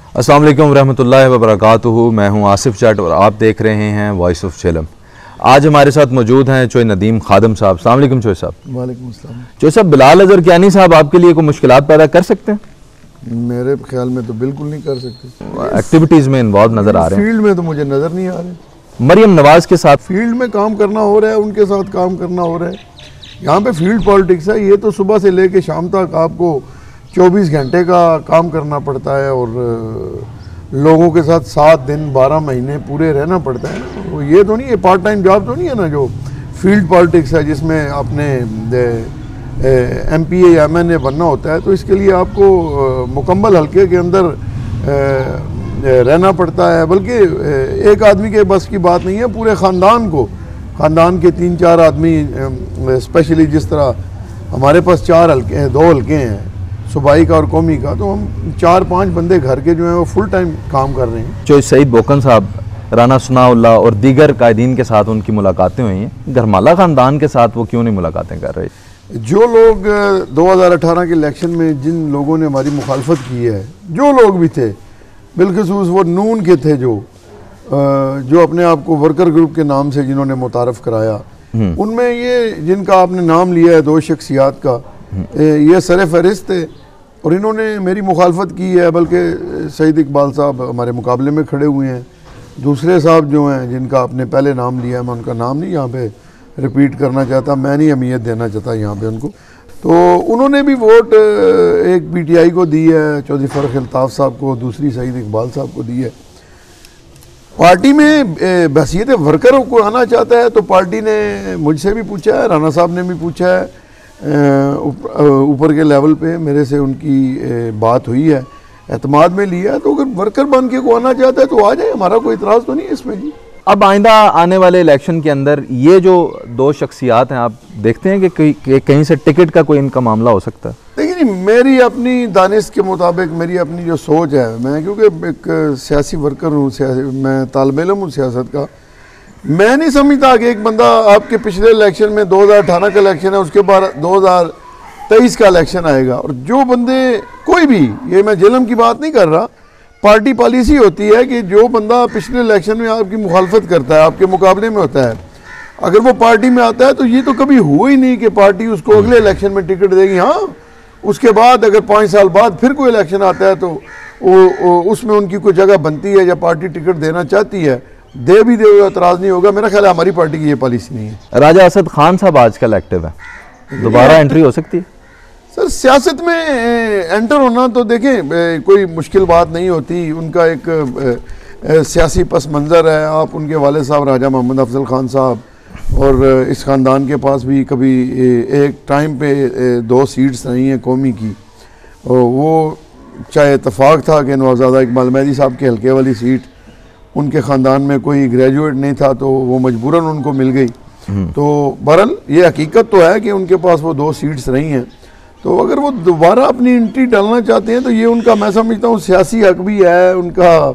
अस्सलाम वालेकुम रहमतुल्लाहि व बरकातुहू। मैं हूं आसिफ जट और आप देख रहे हैं वॉइस ऑफ झेलम। आज हमारे साथ मौजूद हैं चोई नदीम खादम साहब। अस्सलाम वालेकुम चोई साहब। वालेकुम अस्सलाम। चोई साहब, बिलाल अजहर कियानी साहब आपके लिए कोई मुश्किलात पैदा कर सकते हैं? मेरे ख्याल में तो बिल्कुल नहीं कर सकते। एक्टिविटीज़ में इन्वॉल्व नज़र आ रहे हैं। फील्ड में तो मुझे नज़र नहीं आ रहे। मरियम नवाज के साथ फील्ड में काम करना हो रहा है, उनके साथ काम करना हो रहा है। यहाँ पे फील्ड पॉलिटिक्स है। ये तो सुबह से लेके शाम तक आपको 24 घंटे का काम करना पड़ता है और लोगों के साथ 7 दिन 12 महीने पूरे रहना पड़ता है ना। तो ये तो नहीं है, पार्ट टाइम जॉब तो नहीं है ना जो फील्ड पॉलिटिक्स है जिसमें अपने MPA या MNA बनना होता है। तो इसके लिए आपको मुकम्मल हल्के के अंदर रहना पड़ता है। बल्कि एक आदमी के बस की बात नहीं है, पूरे ख़ानदान को, ख़ानदान के 3-4 आदमी, स्पेशली जिस तरह हमारे पास 4 हल्के हैं, 2 हल्के हैं सूबाई का और कौमी का, तो हम 4-5 बंदे घर के जो हैं वो फुल टाइम काम कर रहे हैं। जो सईद बोकन साहब, राना सनाउल्लाह और दीगर कायदीन के साथ उनकी मुलाकातें हुई हैं, गरमाला ख़ानदान के साथ वो क्यों नहीं मुलाकातें कर रहे? जो लोग 2018 के इलेक्शन में जिन लोगों ने हमारी मुखालफत की है, जो लोग भी थे, बिलखसूस वो नून के थे जो अपने आप को वर्कर ग्रुप के नाम से जिन्होंने मुतारफ़ कराया, उनमें ये जिनका आपने नाम लिया है 2 शख्सियात का, ये सर फहरिस्त थे और इन्होंने मेरी मुखालफत की है। बल्कि सईद इकबाल साहब हमारे मुकाबले में खड़े हुए हैं। दूसरे साहब जो हैं जिनका आपने पहले नाम लिया है, मैं उनका नाम नहीं यहाँ पे रिपीट करना चाहता, मैं नहीं अहमियत देना चाहता यहाँ पे उनको। तो उन्होंने भी वोट एक PTI को दी है, चौधरी फ़र्रुख अल्ताफ़ साहब को, दूसरी सईद इकबाल साहब को दी है। पार्टी में बहसीयत वर्कर को आना चाहता है तो पार्टी ने मुझसे भी पूछा है, राना साहब ने भी पूछा है, ऊपर के लेवल पे मेरे से उनकी बात हुई है, एतमाद में लिया। तो अगर वर्कर बन के को आना चाहता है तो आ जाए, हमारा कोई इतराज़ तो नहीं है इसमें जी। अब आइंदा आने वाले इलेक्शन के अंदर ये जो 2 शख्सियात हैं, आप देखते हैं कि कहीं से टिकट का कोई इनका मामला हो सकता है? देखिए, मेरी अपनी दानिश के मुताबिक, मेरी अपनी जो सोच है, मैं क्योंकि एक सियासी वर्कर हूँ, मैं तालिब इल्म हूँ सियासत का, मैं नहीं समझता कि एक बंदा आपके पिछले इलेक्शन में 2018 का इलेक्शन है, उसके बाद 2023 का इलेक्शन आएगा, और जो बंदे कोई भी, ये मैं झेलम की बात नहीं कर रहा, पार्टी पॉलिसी होती है कि जो बंदा पिछले इलेक्शन में आपकी मुखालफत करता है, आपके मुकाबले में होता है, अगर वो पार्टी में आता है तो ये तो कभी हुआ ही नहीं कि पार्टी उसको अगले इलेक्शन में टिकट देगी। हाँ, उसके बाद अगर 5 साल बाद फिर कोई इलेक्शन आता है तो उसमें उनकी कोई जगह बनती है या पार्टी टिकट देना चाहती है, दे भी दे, एतराज़ नहीं होगा। मेरा ख्याल है हमारी पार्टी की ये पॉलिसी नहीं है। राजा असद खान साहब आजकल एक्टिव है, दोबारा एंट्री हो सकती है? सर, सियासत में एंटर होना तो देखें कोई मुश्किल बात नहीं होती। उनका एक सियासी पस मंज़र है। आप उनके वाले साहब राजा मोहम्मद अफजल खान साहब, और इस ख़ानदान के पास भी कभी एक टाइम पे 2 सीट्स रही हैं कौमी की, और वो चाहे इत्तफाक था कि नवाज़ादा इकबाल मेहदी साहब के हल्के वाली सीट उनके ख़ानदान में कोई ग्रेजुएट नहीं था तो वो मजबूरन उनको मिल गई। तो बहरहाल ये हकीकत तो है कि उनके पास वो 2 सीट्स रही हैं। तो अगर वो दोबारा अपनी एंट्री डालना चाहते हैं तो ये उनका, मैं समझता हूँ, सियासी हक भी है, उनका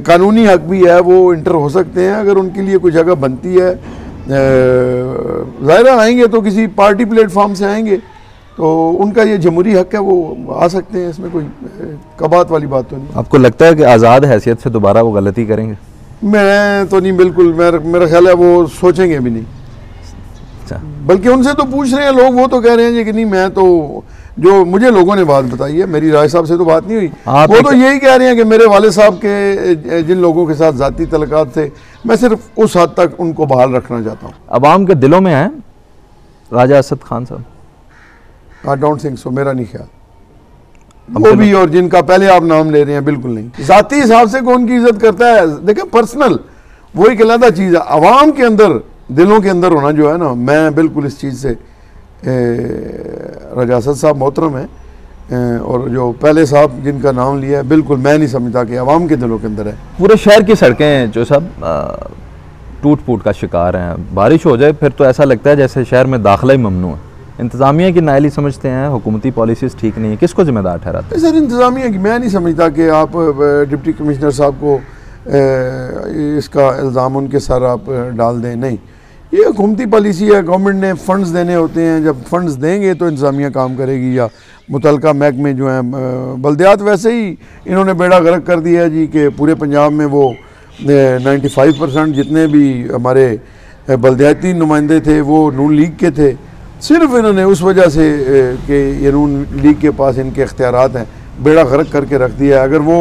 कानूनी हक भी है, वो इंटर हो सकते हैं अगर उनके लिए कोई जगह बनती है। ज़ाहिर आएंगे तो किसी पार्टी प्लेटफॉर्म से आएंगे, तो उनका ये जमहूरी हक है, वो आ सकते हैं, इसमें कोई कबात वाली बात तो नहीं। आपको लगता है कि आज़ाद हैसियत से दोबारा वो गलती करेंगे? मैं तो नहीं, बिल्कुल मेरा ख्याल है वो सोचेंगे भी नहीं। अच्छा, बल्कि उनसे तो पूछ रहे हैं लोग, वो तो कह रहे हैं कि नहीं, मैं तो, जो मुझे लोगों ने बात बताई है, मेरी राय साहब से तो बात नहीं हुई, वो तो यही कह रहे हैं कि मेरे वाले साहब के जिन लोगों के साथ ज़ाती तल्लुकात थे, मैं सिर्फ उस हद तक उनको बहाल रखना चाहता हूँ। अवाम के दिलों में है राजा असद खान साहब? आई डोंट थिंक सो, मेरा नहीं ख्याल। वो भी, और जिनका पहले आप नाम ले रहे हैं, बिल्कुल नहीं। ज़ाती हिसाब से कौन की इज्जत करता है, देखें, पर्सनल वो एक अलग चीज़ है। अवाम के अंदर, दिलों के अंदर होना जो है ना, मैं बिल्कुल इस चीज़ से, राजा असद साहब मोहतरम हैं, और जो पहले साहब जिनका नाम लिया है, बिल्कुल मैं नहीं समझता कि अवाम के दिलों के अंदर है। पूरे शहर की सड़कें जो सब टूट फूट का शिकार हैं, बारिश हो जाए फिर तो ऐसा लगता है जैसे शहर में दाखिला ही ममनू है। इंतज़ामिया की नाअहली समझते हैं, हुकूमती पॉलिसीज़ ठीक नहीं है, किसको जिम्मेदार ठहराते हैं? सर, इंतज़ामिया की मैं नहीं समझता कि आप डिप्टी कमिश्नर साहब को इसका इल्ज़ाम उनके सर आप डाल दें, नहीं। ये हुकूमती पॉलिसी है, गवर्नमेंट ने फ़ंड्स देने होते हैं, जब फ़ंड्स देंगे तो इंतज़ामिया काम करेगी, या मुतलका महकमे जो हैं बल्दियात वैसे ही इन्होंने बेड़ा गर्क कर दिया है जी कि पूरे पंजाब में वो 95% जितने भी हमारे बल्दियाती नुमाइंदे थे वो नून लीग के थे। सिर्फ इन्होंने उस वजह से कि ये नून लीग के पास इनके इख्तियारात हैं बेड़ा गर्क करके रख दिया है। अगर वो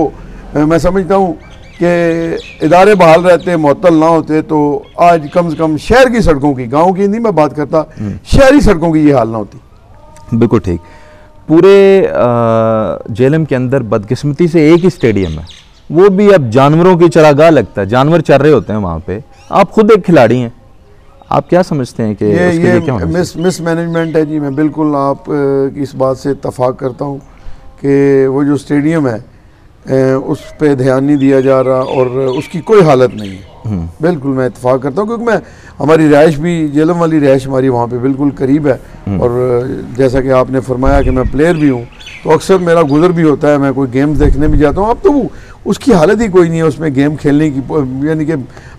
मैं समझता हूँ कि इदारे बहाल रहते मुअत्तल ना होते तो आज कम से कम शहर की सड़कों की, गाँव की नहीं मैं बात करता, शहरी सड़कों की ये हाल ना होती। बिल्कुल ठीक। पूरे जेलम के अंदर बदकिस्मती से एक ही स्टेडियम है, वो भी अब जानवरों की चरागाह लगता है, जानवर चर रहे होते हैं वहाँ पे। आप खुद एक खिलाड़ी हैं, आप क्या समझते हैं कि ये मिस मैनेजमेंट है जी। मैं बिल्कुल आप की इस बात से इत्तफाक करता हूँ कि वो जो स्टेडियम है उस पे ध्यान नहीं दिया जा रहा और उसकी कोई हालत नहीं है। बिल्कुल मैं इत्तफाक करता हूँ क्योंकि मैं हमारी रिहाइश भी जेलम वाली रिहाइश हमारी वहाँ पे बिल्कुल करीब है और जैसा कि आपने फरमाया कि मैं प्लेयर भी हूँ तो अक्सर मेरा गुजर भी होता है, मैं कोई गेम्स देखने भी जाता हूँ। अब तो वो उसकी हालत ही कोई नहीं है उसमें गेम खेलने की, यानी कि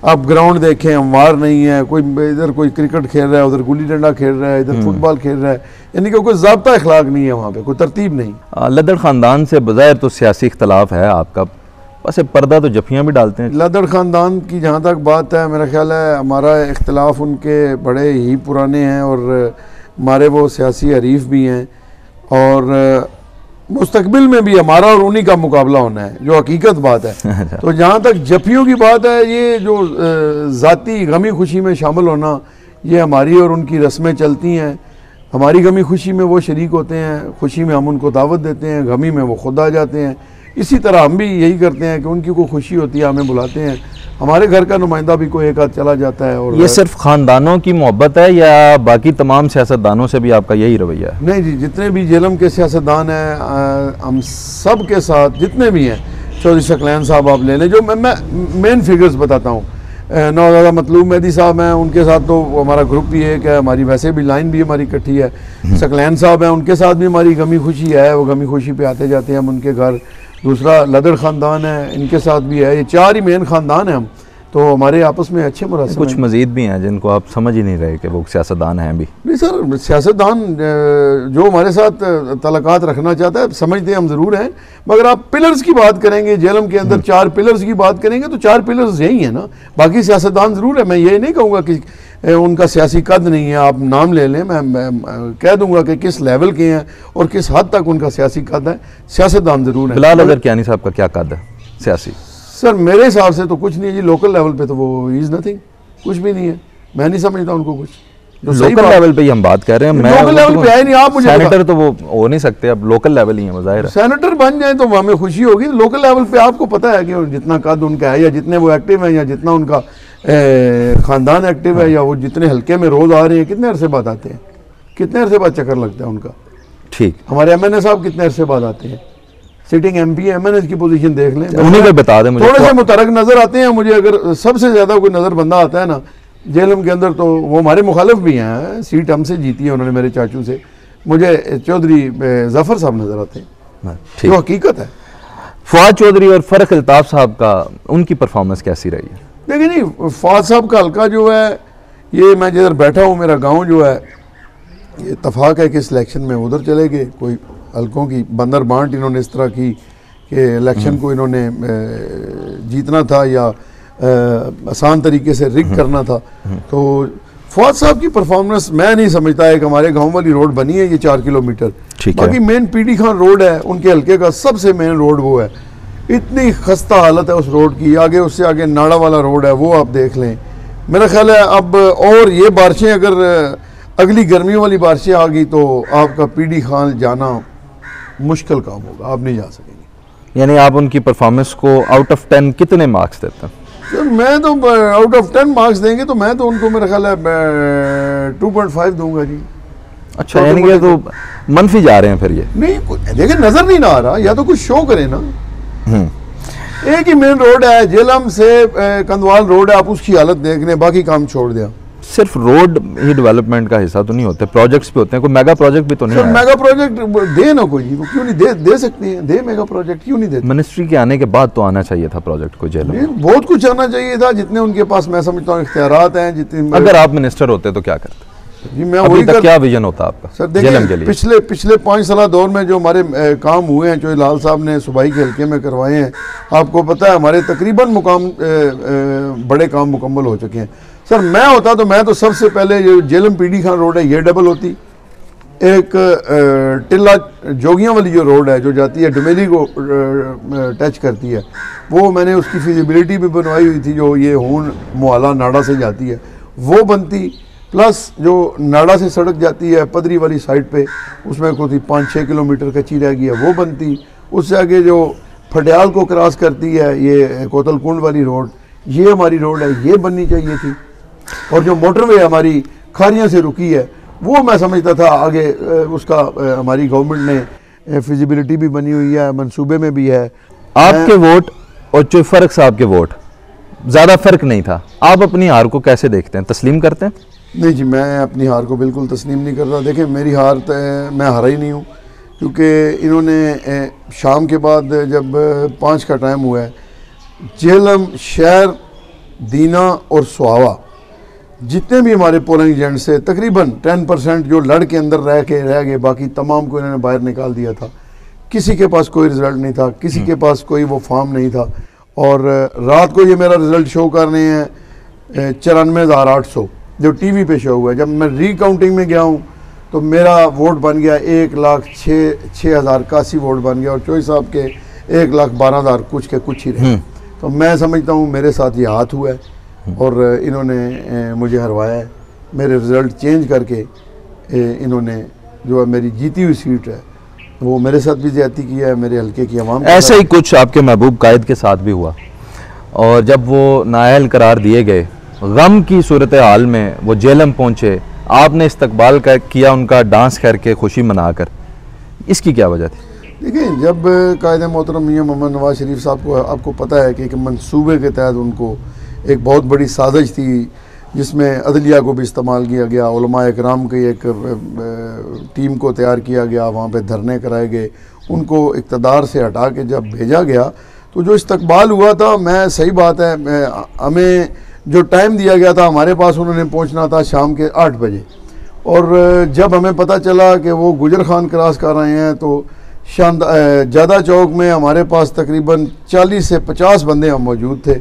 आप ग्राउंड देखें हमवार नहीं है, कोई इधर कोई क्रिकेट खेल रहा है, उधर गुल्ली डंडा खेल रहा है, इधर फुटबॉल खेल रहा है, यानी कि कोई ज़ाब्ता अखलाक नहीं है वहाँ पे, कोई तरतीब नहीं। लदड़ ख़ानदान से बज़ाहिर तो सियासी इख्तलाफ है आपका, बस पर्दा तो जफियाँ भी डालते हैं। लदड़ ख़ानदान की जहाँ तक बात है मेरा ख्याल है हमारा इख्तलाफ उनके बड़े ही पुराने हैं और हमारे वो सियासी हरीफ भी हैं और मुस्तकबिल में भी हमारा और उन्हीं का मुकाबला होना है, जो हकीकत बात है। तो जहाँ तक जफियों की बात है, ये जो ज़ाती गमी खुशी में शामिल होना, ये हमारी और उनकी रस्में चलती हैं। हमारी गमी खुशी में वो शरीक होते हैं, खुशी में हम उनको दावत देते हैं, गमी में वो खुद आ जाते हैं। इसी तरह हम भी यही करते हैं कि उनकी कोई खुशी होती है हमें बुलाते हैं, हमारे घर का नुमाइंदा भी कोई एक आध चला जाता है। और ये सिर्फ ख़ानदानों की मोहब्बत है या बाकी तमाम सियासतदानों से भी आपका यही रवैया है? नहीं जी, जितने भी जेलम के सियासतदान हैं हम सब के साथ जितने भी हैं, चौधरी शकलैन साहब आप ले लें, जो मैं मेन फिगर्स बताता हूँ, नौज़ादा मतलूब मेहदी साहब हैं, उनके साथ तो हमारा ग्रुप भी है कि हमारी वैसे भी लाइन भी हमारी इकट्ठी है। शकलैन साहब हैं, उनके साथ भी हमारी गमी खुशी है, वो गमी खुशी पे आते जाते हैं हम उनके घर। दूसरा लदड़ ख़ानदान है, इनके साथ भी है, ये चार ही मेन ख़ानदान हैं हम, तो हमारे आपस में अच्छे मुरासिम। कुछ मजीद भी हैं जिनको आप समझ ही नहीं रहे कि वो सियासतदान हैं भी? नहीं सर, सियासतदान जो हमारे साथ तलक़ात रखना चाहता है समझते हम ज़रूर हैं, मगर आप पिलर्स की बात करेंगे, जेलम के अंदर 4 पिलर्स की बात करेंगे तो 4 पिलर्स यही हैं ना, बाकी सियासतदान ज़रूर है। मैं ये नहीं कहूँगा कि उनका सियासी कद नहीं है, आप नाम ले लें, मैं कह दूंगा कि किस लेवल के हैं और किस हद तक उनका सियासी कद है। सियासतदान ज़रूर है। बिलाल अज़हर कियानी साहब का क्या कद है सियासी? सर मेरे हिसाब से तो कुछ नहीं है जी, लोकल लेवल पे तो वो इज़ नथिंग, कुछ भी नहीं है, मैं नहीं समझता उनको कुछ। लोकल लेवल पे ही हम बात कर रहे हैं, लोकल लेवल पे है नहीं। आप मुझे सेनेटर तो वो हो नहीं सकते, अब लोकल लेवल ही है, ज़ाहिर है। सेनेटर बन जाए तो हमें खुशी होगी। लोकल लेवल पे आपको पता है कि जितना कद उनका है या जितने वो एक्टिव है या जितना उनका ख़ानदान एक्टिव है या वो जितने हल्के में रोज़ आ रहे हैं, कितने अरसे बाद आते हैं, कितने अरसे बाद चक्कर लगता है उनका। ठीक, हमारे MNA साहब कितने अरसे बाद आते हैं, सिटिंग MP MNA की पोजीशन देख लें, उन्हीं को बता दें मुझे। थोड़े से मुतरक नज़र आते हैं मुझे। अगर सबसे ज़्यादा कोई नज़र बंदा आता है ना जेलम के अंदर, तो वो हमारे मुखालिफ भी हैं, सीट हमसे जीती है उन्होंने मेरे चाचू से, मुझे चौधरी ज़फ़र साहब नज़र आते हैं, जो हकीकत है। फवाद चौधरी और फ़रख अल्ताफ़ साहब का, उनकी परफॉर्मेंस कैसी रही है? देखिए नहीं, फवाद साहब का हल्का जो है, ये मैं जिधर बैठा हूँ मेरा गाँव जो है, ये इत्तफाक है कि सिलेक्शन में उधर चले गए। कोई हल्कों की बंदर बांट इन्होंने इस तरह की कि इलेक्शन को इन्होंने जीतना था या आसान तरीके से रिग करना था। तो फवाद साहब की परफॉर्मेंस मैं नहीं समझता है कि हमारे गांव वाली रोड बनी है ये 4 किलोमीटर, बाकी मेन PD खान रोड है उनके हल्के का, सबसे मेन रोड वो है। इतनी खस्ता हालत है उस रोड की, आगे उससे आगे नाड़ा वाला रोड है, वो आप देख लें। मेरा ख्याल है अब और ये बारिशें अगर अगली गर्मियों वाली बारिशें आ गई तो आपका PD खान जाना मुश्किल काम होगा, आप नहीं जा सकेंगे। यानी आप उनकी परफॉर्मेंस को आउट ऑफ 10 कितने मार्क्स देते हैं? सर मैं तो आउट ऑफ 10 मार्क्स देंगे तो मैं तो उनको मेरा ख्याल है 2.5 दूंगा जी। अच्छा, यानी कि तो मनफी जा रहे हैं फिर ये? नहीं, देखिए नजर नहीं ना आ रहा, या तो कुछ शो करें ना। एक ही मेन रोड है जेलम से कंदवाल रोड है, आप उसकी हालत देख लें, बाकी काम छोड़ दिया। सिर्फ रोड ही डेवलपमेंट का हिस्सा तो नहीं होते, प्रोजेक्ट्स भी होते हैं, कोई मेगा प्रोजेक्ट भी तो नहीं है? मेगा प्रोजेक्ट दे ना कोई, वो क्यों नहीं दे सकते हैं, दे मेगा प्रोजेक्ट क्यों नहीं देते? मिनिस्ट्री के आने के बाद तो आना चाहिए था प्रोजेक्ट को जेल में। बहुत कुछ आना चाहिए था, जितने उनके पास मैं समझता हूँ इख्तियारात हैं, जितने। अगर आप मिनिस्टर होते तो क्या करते? जी मैं अभी वही तक क्या विजन होता आपका सर जेलम के देखिए, लिए? पिछले 5 साल दौर में जो हमारे काम हुए हैं, जो लाल साहब ने सूबाई के हल्के में करवाए हैं, आपको पता है हमारे तकरीबन बड़े काम मुकम्मल हो चुके हैं। सर मैं होता तो मैं तो सबसे पहले ये जेलम पीडी खान रोड है ये डबल होती, एक टिल्ला जोगियां वाली जो रोड है जो जाती है डुमेली को टच करती है, वो मैंने उसकी फिजिबिलिटी भी बनवाई हुई थी, जो ये हून मोहल्ला नाड़ा से जाती है वो बनती, प्लस जो नाड़ा से सड़क जाती है पदरी वाली साइड पे उसमें कोई 5-6 किलोमीटर कच्ची रह गई है वो बनती। उससे आगे जो फटियाल को क्रॉस करती है ये कोतलकुंड वाली रोड, ये हमारी रोड है ये बननी चाहिए थी। और जो मोटरवे हमारी खारियां से रुकी है वो मैं समझता था आगे उसका हमारी गवर्नमेंट ने फिजिबिलिटी भी बनी हुई है, मंसूबे में भी है। आपके वोट और चोई फर्क साहब के वोट ज़्यादा फर्क नहीं था, आप अपनी हार को कैसे देखते हैं, तस्लीम करते हैं? नहीं जी, मैं अपनी हार को बिल्कुल तस्लीम नहीं करता। देखिए मेरी हार मैं हारा ही नहीं हूँ, क्योंकि इन्होंने शाम के बाद जब 5 का टाइम हुआ है, जेहलम शहर, दीना और सुहावा जितने भी हमारे पोलिंग एजेंट से तकरीबन 10% जो लड़ के अंदर रह गए, बाकी तमाम को इन्होंने बाहर निकाल दिया था। किसी के पास कोई रिज़ल्ट नहीं था, किसी के पास कोई वो फॉर्म नहीं था। और रात को ये मेरा रिज़ल्ट शो कर रहे हैं 94,800 जो टीवी पे शो हुआ है। जब मैं रीकाउंटिंग में गया हूँ तो मेरा वोट बन गया 1,06,81 वोट बन गया, और चोई साहब के 1,12,000 कुछ के कुछ ही रहे। तो मैं समझता हूँ मेरे साथ ये हाथ हुआ है और इन्होंने मुझे हरवाया है। मेरे रिज़ल्ट चेंज करके इन्होंने जो है मेरी जीती हुई सीट है वो मेरे साथ भी ज्यादती किया है, मेरे हल्के की आवाम। ऐसे ही कुछ आपके महबूब कायद के साथ भी हुआ, और जब वो नाअहल करार दिए गए, गम की सूरत हाल में वो जेलम पहुंचे, आपने इस्तकबाल किया उनका डांस करके, खुशी मनाकर, इसकी क्या वजह थी? देखिए जब कायद मोहतरम मियां मोहम्मद नवाज शरीफ साहब को, आपको पता है कि एक मंसूबे के तहत उनको एक बहुत बड़ी साजिश थी जिसमें अदलिया को भी इस्तेमाल किया गया, उलमा इकराम की एक टीम को तैयार किया गया, वहाँ पे धरने कराए गए, उनको इक़्तिदार से हटा के जब भेजा गया तो जो इस्तकबाल हुआ था, मैं सही बात है, हमें जो टाइम दिया गया था हमारे पास, उन्होंने पहुँचना था शाम के 8 बजे, और जब हमें पता चला कि वो गुजर खान क्रॉस कर रहे हैं तो ज़्यादा चौक में हमारे पास तकरीबन 40 से 50 बंदे हम मौजूद थे।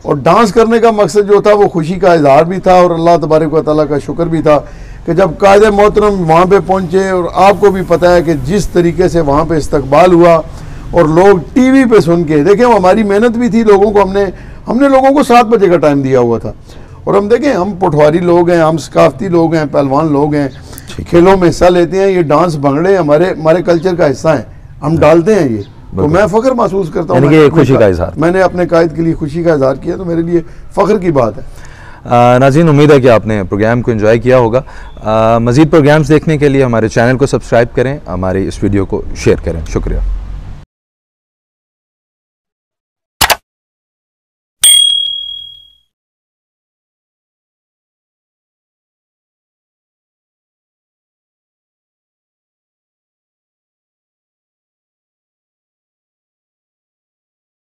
और डांस करने का मकसद जो था वो खुशी का इजहार भी था और अल्लाह तबारक व तआला का शुक्र भी था कि जब कायदे मोहतरम वहाँ पे पहुँचे, और आपको भी पता है कि जिस तरीके से वहाँ पे इस्तकबाल हुआ और लोग टीवी पे सुन के, देखें वो हमारी मेहनत भी थी, लोगों को हमने लोगों को 7 बजे का टाइम दिया हुआ था, और हम देखें हम पटवारी लोग हैं, हम सकाफती लोग हैं, पहलवान लोग हैं, खेलों में हिस्सा लेते हैं, ये डांस भंगड़े हमारे कल्चर का हिस्सा हैं, हम डालते हैं ये, तो मैं फ़ख्र महसूस करता हूँ, खुशी का इजहार, मैंने अपने कायद के लिए खुशी का इजहार किया, तो मेरे लिए फ़ख्र की बात है। नाज़रीन, उम्मीद है कि आपने प्रोग्राम को एंजॉय किया होगा। मज़ीद प्रोग्राम्स देखने के लिए हमारे चैनल को सब्सक्राइब करें, हमारे इस वीडियो को शेयर करें। शुक्रिया।